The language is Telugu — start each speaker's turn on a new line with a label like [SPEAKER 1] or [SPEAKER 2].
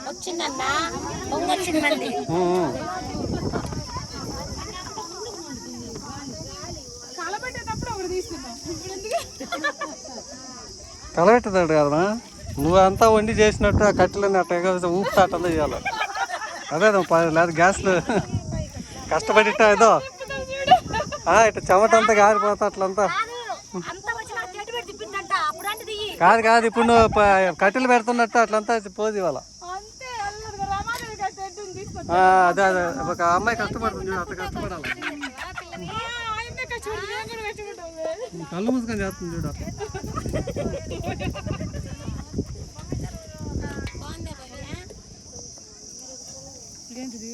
[SPEAKER 1] వచ్చిందన్నా వచ్చింది మళ్ళీ
[SPEAKER 2] కలబెట్టదాడు కదనా నువ్వు అంతా వండి చేసినట్టు ఆ కట్టెలని అట్లా ఊపుతాటంతా చేయాలి అదే లేదా గ్యాస్లు కష్టపడి ఏదో ఇట్లా చెమటంతా కారిపోతా అట్లంతా కాదు కాదు ఇప్పుడు నువ్వు కట్టెలు పెడుతున్నట్టు అట్లంతా పోదు ఇవాళ అదే అదే ఒక అమ్మాయి కష్టపడుతుంది అట్లా కష్టపడాలి కళ్ళు మూసుకొని చేస్తుంది చూడు ఏంటిది